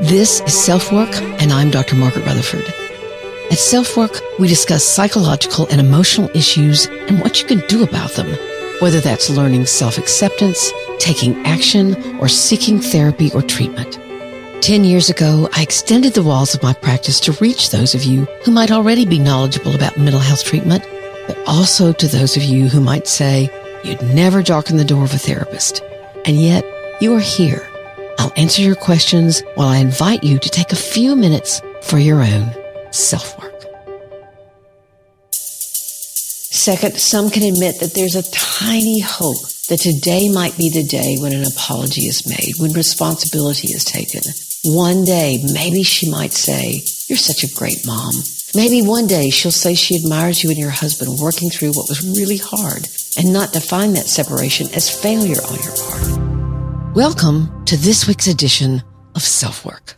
This is SelfWork, and I'm Dr. Margaret Rutherford. At SelfWork, we discuss psychological and emotional issues and what you can do about them, whether that's learning self-acceptance, taking action, or seeking therapy or treatment. 10 years ago, I extended the walls of my practice to reach those of you who might already be knowledgeable about mental health treatment, but also to those of you who might say you'd never darken the door of a therapist. And yet, you are here. I'll answer your questions while I invite you to take a few minutes for your own self-work. Second, some can admit that there's a tiny hope that today might be the day when an apology is made, when responsibility is taken. One day, maybe she might say, "You're such a great mom." Maybe one day she'll say she admires you and your husband working through what was really hard and not define that separation as failure on your part. Welcome to this week's edition of SelfWork.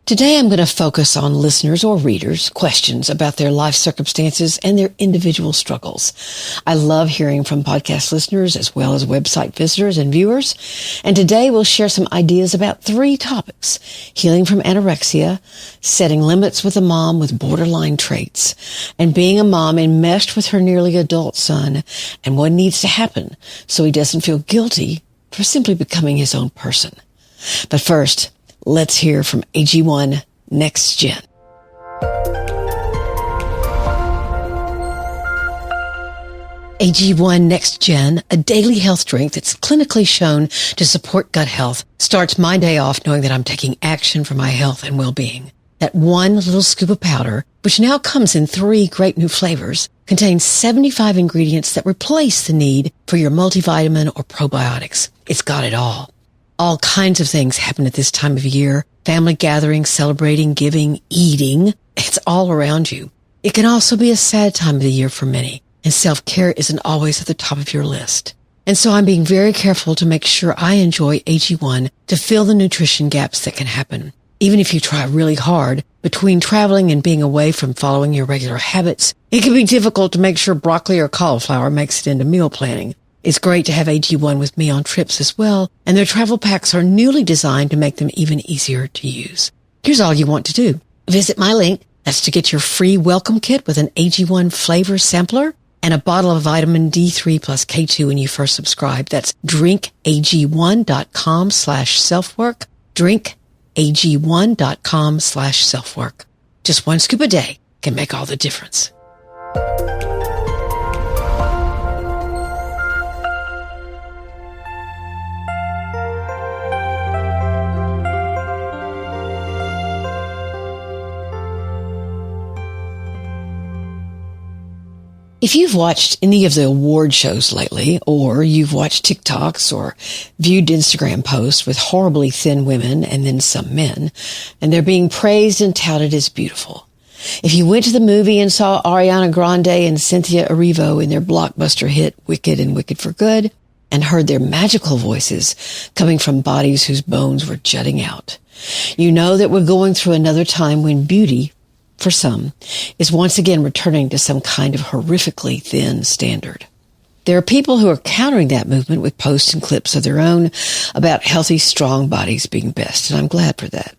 Today I'm going to focus on listeners' or readers' questions about their life circumstances and their individual struggles. I love hearing from podcast listeners as well as website visitors and viewers. And today we'll share some ideas about 3 topics: healing from anorexia, setting limits with a mom with borderline traits, and being a mom enmeshed with her nearly adult son, and what needs to happen so he doesn't feel guilty for simply becoming his own person. But first, let's hear from AG1 Next Gen. AG1 Next Gen, a daily health drink that's clinically shown to support gut health, starts my day off knowing that I'm taking action for my health and well-being. That one little scoop of powder, which now comes in 3 great new flavors, contains 75 ingredients that replace the need for your multivitamin or probiotics. It's got it all. All kinds of things happen at this time of year. Family gatherings, celebrating, giving, eating. It's all around you. It can also be a sad time of the year for many, and self-care isn't always at the top of your list. And so I'm being very careful to make sure I enjoy AG1 to fill the nutrition gaps that can happen. Even if you try really hard, between traveling and being away from following your regular habits, it can be difficult to make sure broccoli or cauliflower makes it into meal planning. It's great to have AG1 with me on trips as well, and their travel packs are newly designed to make them even easier to use. Here's all you want to do. Visit my link. That's to get your free welcome kit with an AG1 flavor sampler and a bottle of vitamin D3 plus K2 when you first subscribe. That's drinkag1.com/selfwork. drinkag1.com/selfwork. Just 1 scoop a day can make all the difference. If you've watched any of the award shows lately, or you've watched TikToks or viewed Instagram posts with horribly thin women and then some men, and they're being praised and touted as beautiful. If you went to the movie and saw Ariana Grande and Cynthia Erivo in their blockbuster hit Wicked and Wicked for Good, and heard their magical voices coming from bodies whose bones were jutting out, you know that we're going through another time when beauty, for some, is once again returning to some kind of horrifically thin standard. There are people who are countering that movement with posts and clips of their own about healthy, strong bodies being best, and I'm glad for that.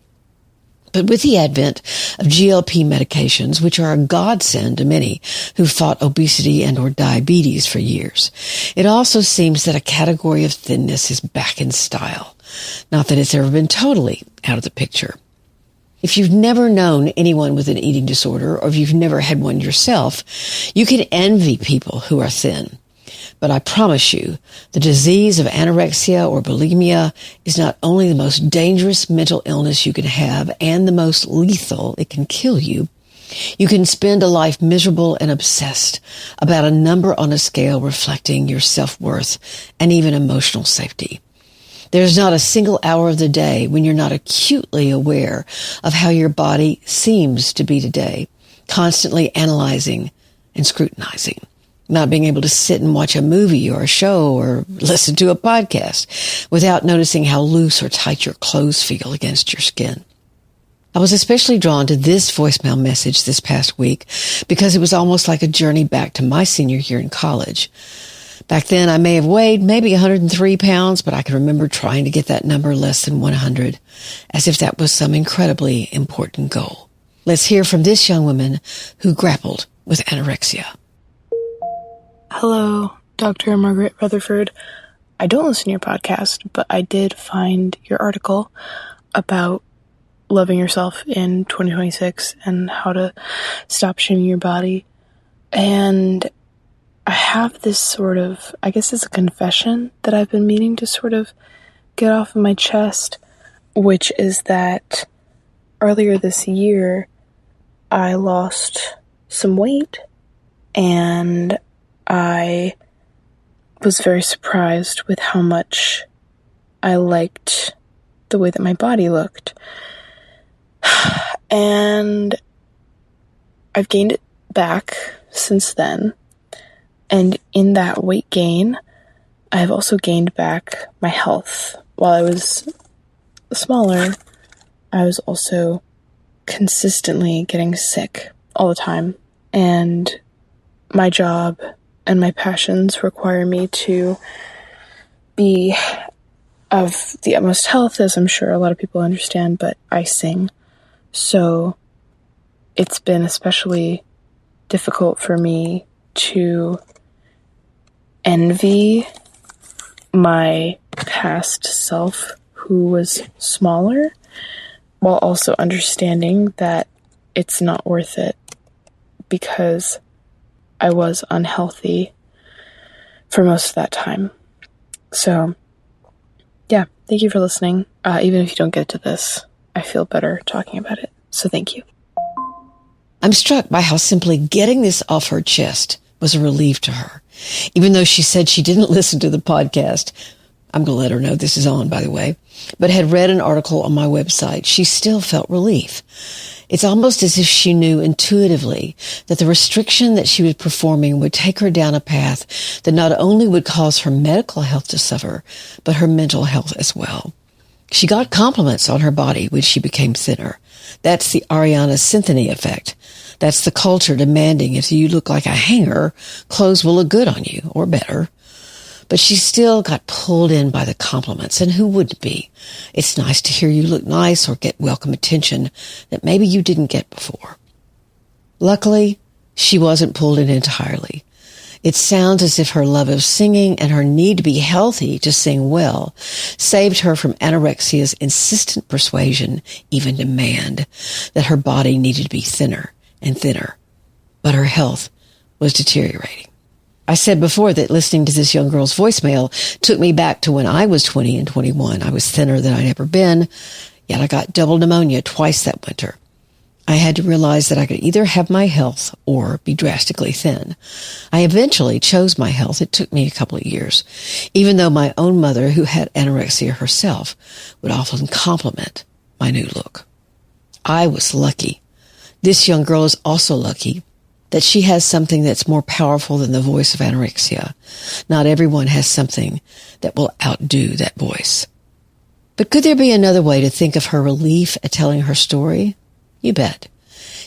But with the advent of GLP medications, which are a godsend to many who've fought obesity and or diabetes for years, it also seems that a category of thinness is back in style. Not that it's ever been totally out of the picture. If you've never known anyone with an eating disorder, or if you've never had one yourself, you can envy people who are thin. But I promise you, the disease of anorexia or bulimia is not only the most dangerous mental illness you can have and the most lethal, it can kill you. You can spend a life miserable and obsessed about a number on a scale reflecting your self-worth and even emotional safety. There's not a single hour of the day when you're not acutely aware of how your body seems to be today, constantly analyzing and scrutinizing, not being able to sit and watch a movie or a show or listen to a podcast without noticing how loose or tight your clothes feel against your skin. I was especially drawn to this voicemail message this past week because it was almost like a journey back to my senior year in college. Back then, I may have weighed maybe 103 pounds, but I can remember trying to get that number less than 100, as if that was some incredibly important goal. Let's hear from this young woman who grappled with anorexia. Hello, Dr. Margaret Rutherford. I don't listen to your podcast, but I did find your article about loving yourself in 2026 and how to stop shaming your body. And I have this sort of, I guess it's a confession that I've been meaning to sort of get off of my chest, which is that earlier this year, I lost some weight, and I was very surprised with how much I liked the way that my body looked. And I've gained it back since then. And in that weight gain, I have also gained back my health. While I was smaller, I was also consistently getting sick all the time. And my job and my passions require me to be of the utmost health, as I'm sure a lot of people understand, but I sing. So it's been especially difficult for me to envy my past self who was smaller, while also understanding that it's not worth it because I was unhealthy for most of that time. So, yeah, thank you for listening. Even if you don't get to this, I feel better talking about it. So thank you. I'm struck by how simply getting this off her chest was a relief to her. Even though she said she didn't listen to the podcast, I'm going to let her know this is on, by the way, but had read an article on my website, she still felt relief. It's almost as if she knew intuitively that the restriction that she was performing would take her down a path that not only would cause her medical health to suffer, but her mental health as well. She got compliments on her body when she became thinner. That's the Ariana Symphony effect. That's the culture demanding if you look like a hanger, clothes will look good on you, or better. But she still got pulled in by the compliments, and who wouldn't be? It's nice to hear you look nice or get welcome attention that maybe you didn't get before. Luckily, she wasn't pulled in entirely. It sounds as if her love of singing and her need to be healthy to sing well saved her from anorexia's insistent persuasion, even demand, that her body needed to be thinner and thinner. But her health was deteriorating. I said before that listening to this young girl's voicemail took me back to when I was 20 and 21. I was thinner than I'd ever been, yet I got double pneumonia twice that winter. I had to realize that I could either have my health or be drastically thin. I eventually chose my health. It took me a couple of years, even though my own mother, who had anorexia herself, would often compliment my new look. I was lucky. This young girl is also lucky that she has something that's more powerful than the voice of anorexia. Not everyone has something that will outdo that voice. But could there be another way to think of her relief at telling her story? You bet.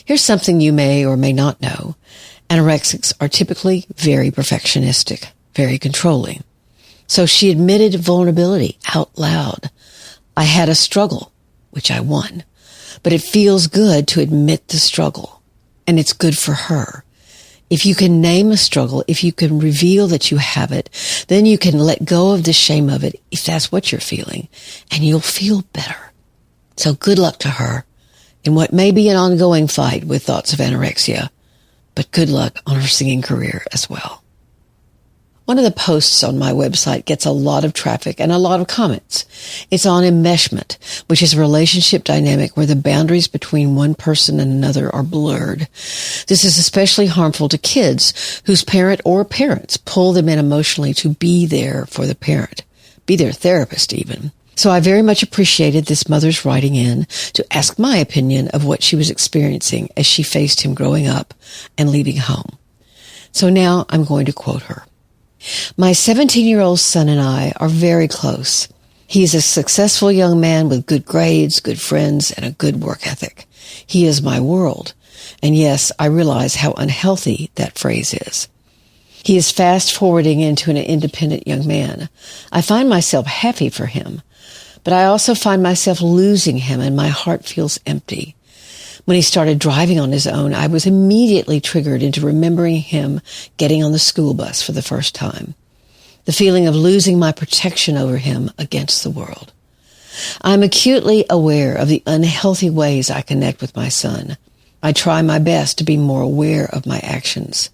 Here's something you may or may not know. Anorexics are typically very perfectionistic, very controlling. So she admitted vulnerability out loud. I had a struggle, which I won. But it feels good to admit the struggle. And it's good for her. If you can name a struggle, if you can reveal that you have it, then you can let go of the shame of it if that's what you're feeling, and you'll feel better. So good luck to her in what may be an ongoing fight with thoughts of anorexia, but good luck on her singing career as well. One of the posts on my website gets a lot of traffic and a lot of comments. It's on enmeshment, which is a relationship dynamic where the boundaries between one person and another are blurred. This is especially harmful to kids whose parent or parents pull them in emotionally to be there for the parent, be their therapist even. So I very much appreciated this mother's writing in to ask my opinion of what she was experiencing as she faced him growing up and leaving home. So now I'm going to quote her. My 17-year-old son and I are very close. He is a successful young man with good grades, good friends, and a good work ethic. He is my world. And yes, I realize how unhealthy that phrase is. He is fast forwarding into an independent young man. I find myself happy for him, but I also find myself losing him and my heart feels empty. When he started driving on his own, I was immediately triggered into remembering him getting on the school bus for the first time. The feeling of losing my protection over him against the world. I'm acutely aware of the unhealthy ways I connect with my son. I try my best to be more aware of my actions.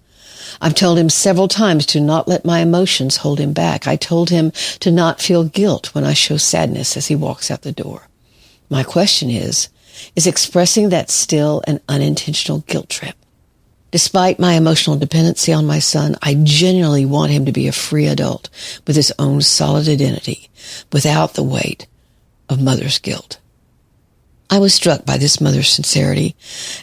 I've told him several times to not let my emotions hold him back. I told him to not feel guilt when I show sadness as he walks out the door. My question is expressing that still an unintentional guilt trip? Despite my emotional dependency on my son, I genuinely want him to be a free adult with his own solid identity, without the weight of mother's guilt. I was struck by this mother's sincerity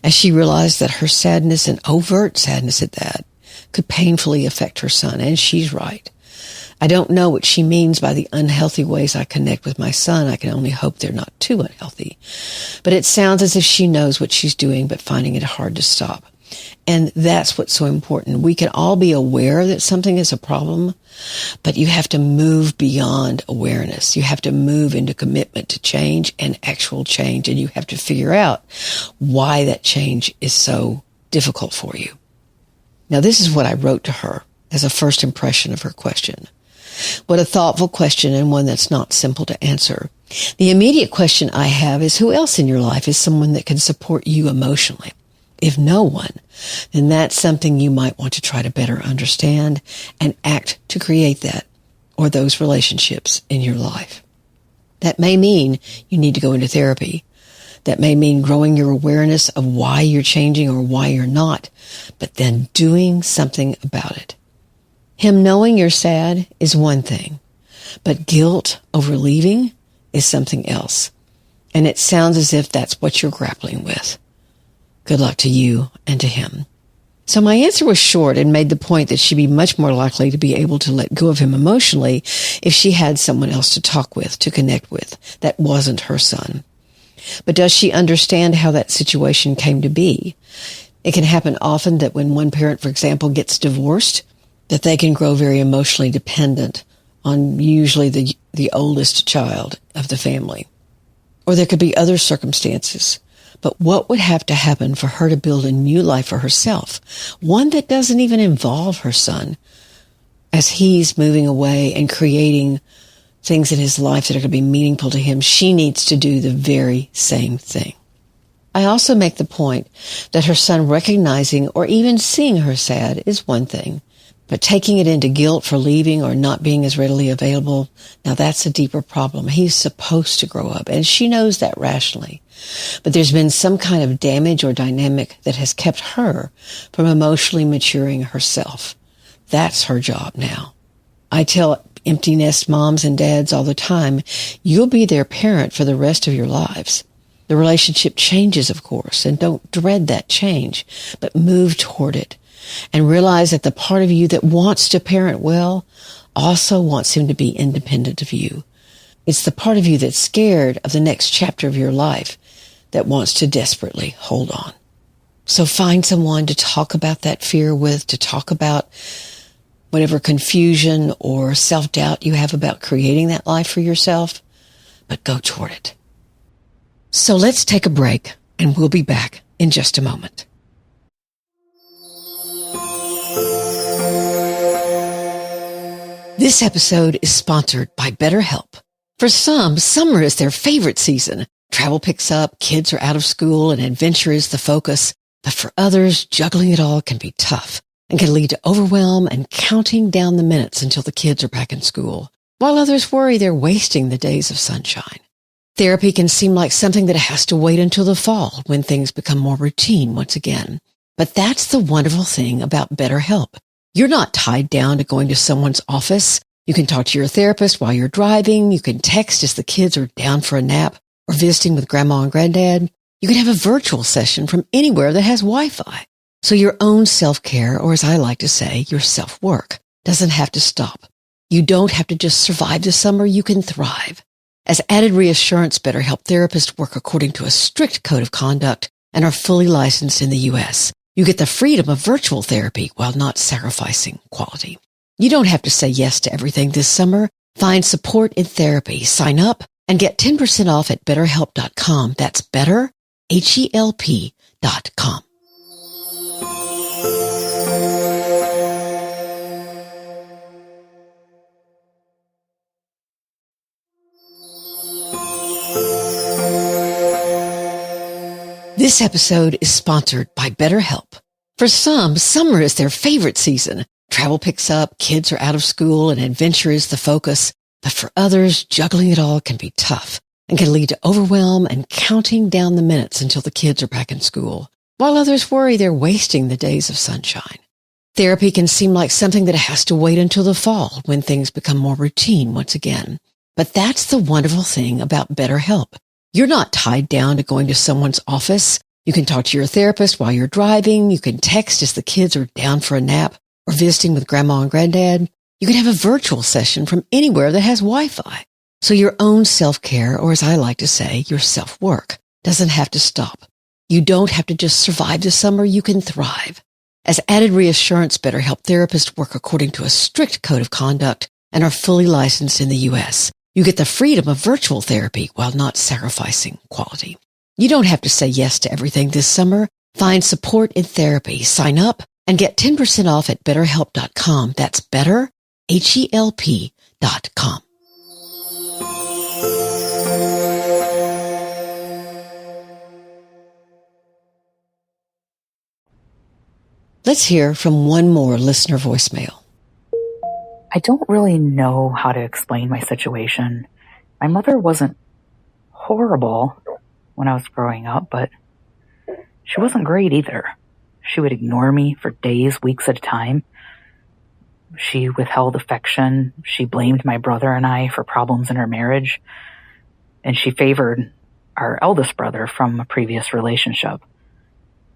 as she realized that her sadness, and overt sadness at that, could painfully affect her son, and she's right. I don't know what she means by the unhealthy ways I connect with my son. I can only hope they're not too unhealthy. But it sounds as if she knows what she's doing, but finding it hard to stop. And that's what's so important. We can all be aware that something is a problem, but you have to move beyond awareness. You have to move into commitment to change and actual change, and you have to figure out why that change is so difficult for you. Now, this is what I wrote to her as a first impression of her question. What a thoughtful question, and one that's not simple to answer. The immediate question I have is, who else in your life is someone that can support you emotionally? If no one, then that's something you might want to try to better understand and act to create that or those relationships in your life. That may mean you need to go into therapy. That may mean growing your awareness of why you're changing or why you're not, but then doing something about it. Him knowing you're sad is one thing, but guilt over leaving is something else. And it sounds as if that's what you're grappling with. Good luck to you and to him. So my answer was short and made the point that she'd be much more likely to be able to let go of him emotionally if she had someone else to talk with, to connect with, that wasn't her son. But does she understand how that situation came to be? It can happen often that when one parent, for example, gets divorced, that they can grow very emotionally dependent on usually the oldest child of the family. Or there could be other circumstances. But what would have to happen for her to build a new life for herself, one that doesn't even involve her son, as he's moving away and creating things in his life that are going to be meaningful to him? She needs to do the very same thing. I also make the point that her son recognizing or even seeing her sad is one thing, but taking it into guilt for leaving or not being as readily available, now that's a deeper problem. He's supposed to grow up, and she knows that rationally. But there's been some kind of damage or dynamic that has kept her from emotionally maturing herself. That's her job now. I tell empty nest moms and dads all the time, you'll be their parent for the rest of your lives. The relationship changes, of course, and don't dread that change, but move toward it. And realize that the part of you that wants to parent well also wants him to be independent of you. It's the part of you that's scared of the next chapter of your life that wants to desperately hold on. So find someone to talk about that fear with, to talk about whatever confusion or self-doubt you have about creating that life for yourself, but go toward it. So let's take a break, and we'll be back in just a moment. This episode is sponsored by BetterHelp. For some, summer is their favorite season. Travel picks up, kids are out of school, and adventure is the focus. But for others, juggling it all can be tough and can lead to overwhelm and counting down the minutes until the kids are back in school, while others worry they're wasting the days of sunshine. Therapy can seem like something that has to wait until the fall when things become more routine once again. But that's the wonderful thing about BetterHelp. You're not tied down to going to someone's office. You can talk to your therapist while you're driving. You can text as the kids are down for a nap or visiting with grandma and granddad. You can have a virtual session from anywhere that has Wi-Fi. So your own self-care, or as I like to say, your self-work, doesn't have to stop. You don't have to just survive the summer. You can thrive. As added reassurance, BetterHelp therapists work according to a strict code of conduct and are fully licensed in the U.S. You get the freedom of virtual therapy while not sacrificing quality. You don't have to say yes to everything this summer. Find support in therapy. Sign up and get 10% off at betterhelp.com. That's better, HELP.com. This episode is sponsored by BetterHelp. For some, summer is their favorite season. Travel picks up, kids are out of school, and adventure is the focus. But for others, juggling it all can be tough and can lead to overwhelm and counting down the minutes until the kids are back in school, while others worry they're wasting the days of sunshine. Therapy can seem like something that has to wait until the fall when things become more routine once again. But that's the wonderful thing about BetterHelp. You're not tied down to going to someone's office. You can talk to your therapist while you're driving. You can text as the kids are down for a nap or visiting with grandma and granddad. You can have a virtual session from anywhere that has Wi-Fi. So your own self-care, or as I like to say, your self-work, doesn't have to stop. You don't have to just survive the summer. You can thrive. As added reassurance, BetterHelp therapists work according to a strict code of conduct and are fully licensed in the U.S. You get the freedom of virtual therapy while not sacrificing quality. You don't have to say yes to everything this summer. Find support in therapy. Sign up and get 10% off at betterhelp.com. That's better, HELP.com. Let's hear from one more listener voicemail. I don't really know how to explain my situation. My mother wasn't horrible when I was growing up, but she wasn't great either. She would ignore me for days, weeks at a time. She withheld affection. She blamed my brother and I for problems in our marriage. And she favored our eldest brother from a previous relationship.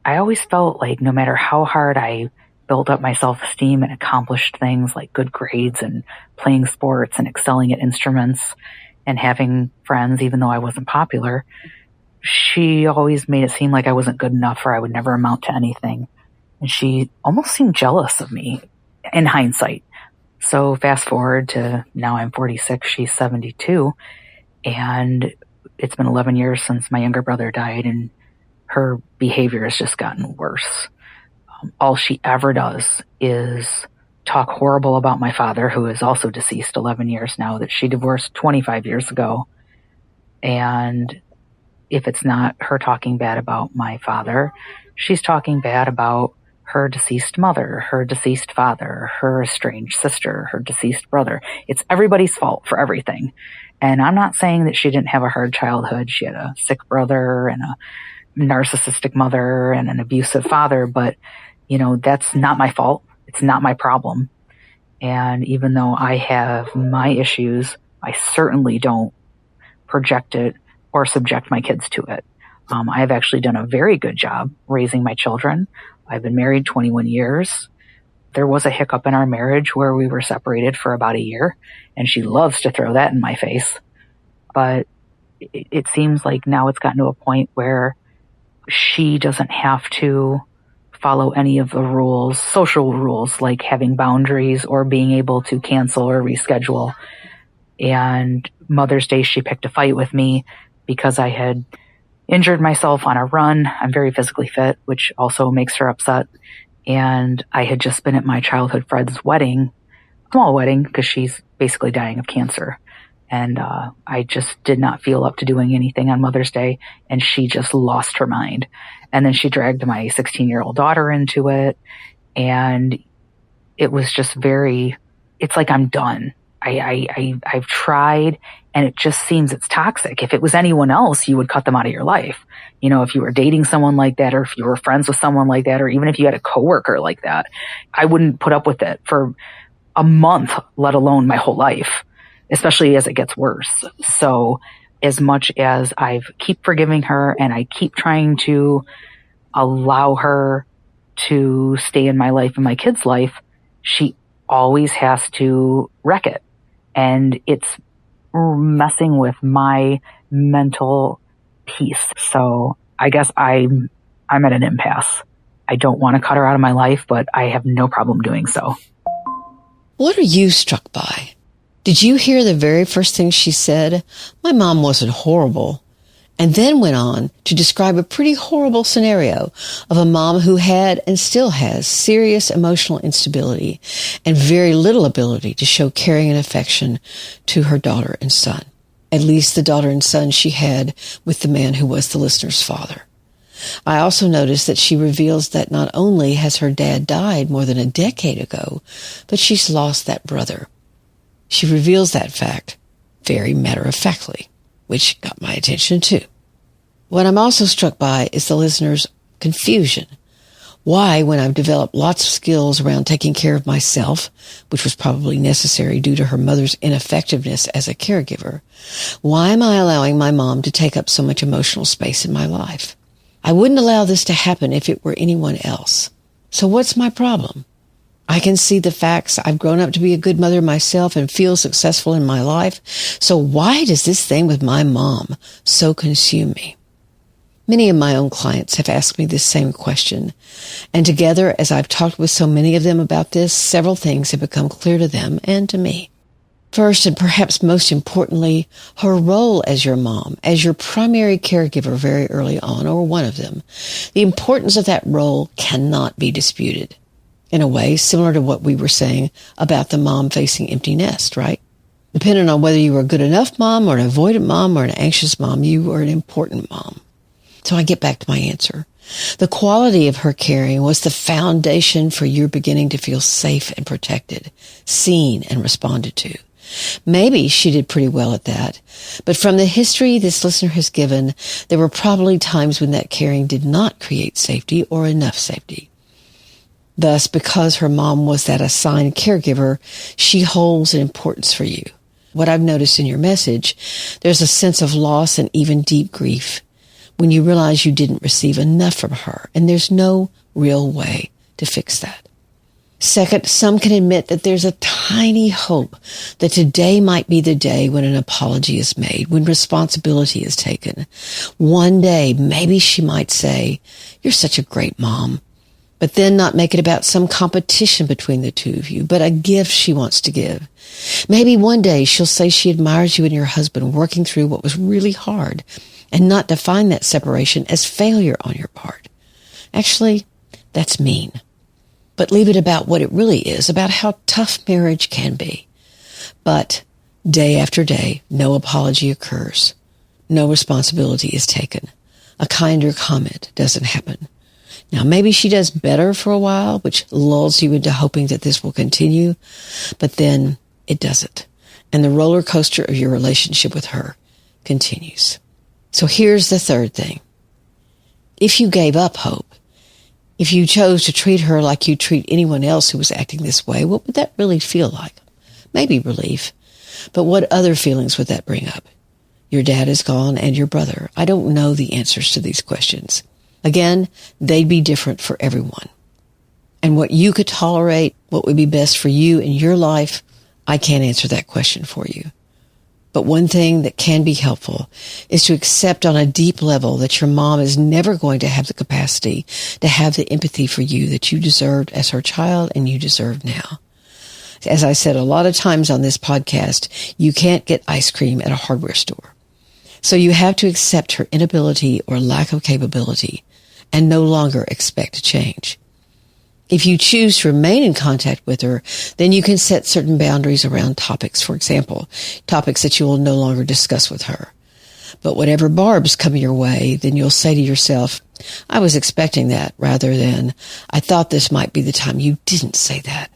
I always felt like no matter how hard I built up my self-esteem and accomplished things like good grades and playing sports and excelling at instruments and having friends, even though I wasn't popular, she always made it seem like I wasn't good enough or I would never amount to anything. And she almost seemed jealous of me in hindsight. So fast forward to now I'm 46, she's 72, and it's been 11 years since my younger brother died, and her behavior has just gotten worse. All she ever does is talk horrible about my father, who is also deceased 11 years now, that she divorced 25 years ago. And if it's not her talking bad about my father, she's talking bad about her deceased mother, her deceased father, her estranged sister, her deceased brother. It's everybody's fault for everything. And I'm not saying that she didn't have a hard childhood. She had a sick brother and a narcissistic mother and an abusive father, but you know, that's not my fault. It's not my problem. And even though I have my issues, I certainly don't project it or subject my kids to it. I've actually done a very good job raising my children. I've been married 21 years. There was a hiccup in our marriage where we were separated for about a year, and she loves to throw that in my face. But it seems like now it's gotten to a point where she doesn't have to follow any of the rules, social rules, like having boundaries or being able to cancel or reschedule. And Mother's Day, she picked a fight with me because I had injured myself on a run. I'm very physically fit, which also makes her upset. And I had just been at my childhood friend's wedding, small wedding, because she's basically dying of cancer. And I just did not feel up to doing anything on Mother's Day, and she just lost her mind. And then she dragged my 16-year-old daughter into it, and it was just it's like I'm done. I've tried, and it just seems it's toxic. If it was anyone else, you would cut them out of your life. You know, if you were dating someone like that, or if you were friends with someone like that, or even if you had a coworker like that, I wouldn't put up with it for a month, let alone my whole life, especially as it gets worse. So as much as I keep forgiving her and I keep trying to allow her to stay in my life and my kid's life, she always has to wreck it. And it's messing with my mental peace. So I guess I'm at an impasse. I don't want to cut her out of my life, but I have no problem doing so. What are you struck by? Did you hear the very first thing she said? My mom wasn't horrible. And then went on to describe a pretty horrible scenario of a mom who had and still has serious emotional instability and very little ability to show caring and affection to her daughter and son. At least the daughter and son she had with the man who was the listener's father. I also noticed that she reveals that not only has her dad died more than a decade ago, but she's lost that brother. She reveals that fact very matter-of-factly, which got my attention too. What I'm also struck by is the listener's confusion. Why, when I've developed lots of skills around taking care of myself, which was probably necessary due to her mother's ineffectiveness as a caregiver, why am I allowing my mom to take up so much emotional space in my life? I wouldn't allow this to happen if it were anyone else. So what's my problem? I can see the facts. I've grown up to be a good mother myself and feel successful in my life. So why does this thing with my mom so consume me? Many of my own clients have asked me this same question. And together, as I've talked with so many of them about this, several things have become clear to them and to me. First, and perhaps most importantly, her role as your mom, as your primary caregiver very early on, or one of them. The importance of that role cannot be disputed. In a way, similar to what we were saying about the mom facing empty nest, right? Depending on whether you were a good enough mom or an avoidant mom or an anxious mom, you were an important mom. So I get back to my answer. The quality of her caring was the foundation for your beginning to feel safe and protected, seen and responded to. Maybe she did pretty well at that, but from the history this listener has given, there were probably times when that caring did not create safety or enough safety. Thus, because her mom was that assigned caregiver, she holds an importance for you. What I've noticed in your message, there's a sense of loss and even deep grief when you realize you didn't receive enough from her, and there's no real way to fix that. Second, some can admit that there's a tiny hope that today might be the day when an apology is made, when responsibility is taken. One day, maybe she might say, "You're such a great mom," but then not make it about some competition between the two of you, but a gift she wants to give. Maybe one day she'll say she admires you and your husband working through what was really hard and not define that separation as failure on your part. Actually, that's mean. But leave it about what it really is, about how tough marriage can be. But day after day, no apology occurs. No responsibility is taken. A kinder comment doesn't happen. Now, maybe she does better for a while, which lulls you into hoping that this will continue, but then it doesn't. And the roller coaster of your relationship with her continues. So here's the third thing. If you gave up hope, if you chose to treat her like you treat anyone else who was acting this way, what would that really feel like? Maybe relief. But what other feelings would that bring up? Your dad is gone and your brother. I don't know the answers to these questions. Again, they'd be different for everyone. And what you could tolerate, what would be best for you in your life, I can't answer that question for you. But one thing that can be helpful is to accept on a deep level that your mom is never going to have the capacity to have the empathy for you that you deserved as her child and you deserve now. As I said a lot of times on this podcast, you can't get ice cream at a hardware store. So you have to accept her inability or lack of capability and no longer expect to change. If you choose to remain in contact with her, then you can set certain boundaries around topics, for example, topics that you will no longer discuss with her. But whatever barbs come your way, then you'll say to yourself, I was expecting that, rather than, I thought this might be the time you didn't say that.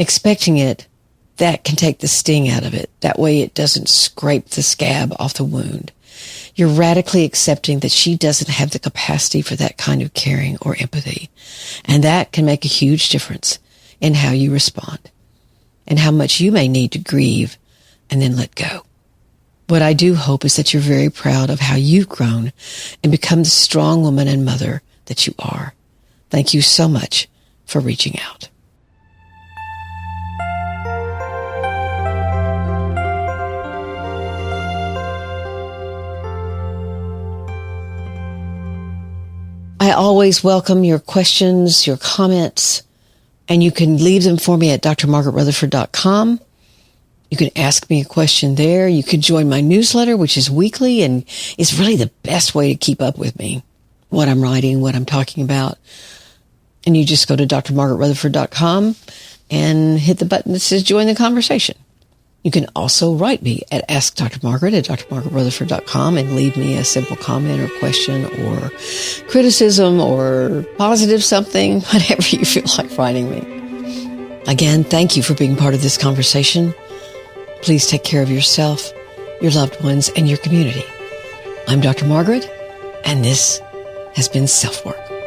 Expecting it, that can take the sting out of it. That way it doesn't scrape the scab off the wound. You're radically accepting that she doesn't have the capacity for that kind of caring or empathy. And that can make a huge difference in how you respond and how much you may need to grieve and then let go. What I do hope is that you're very proud of how you've grown and become the strong woman and mother that you are. Thank you so much for reaching out. I always welcome your questions, your comments, and you can leave them for me at drmargaretrutherford.com. You can ask me a question there. You can join my newsletter, which is weekly, and it's really the best way to keep up with me, what I'm writing, what I'm talking about. And you just go to drmargaretrutherford.com and hit the button that says join the conversation. You can also write me at askdrmargaret at drmargaretrutherford.com and leave me a simple comment or question or criticism or positive something, whatever you feel like writing me. Again, thank you for being part of this conversation. Please take care of yourself, your loved ones, and your community. I'm Dr. Margaret, and this has been SelfWork.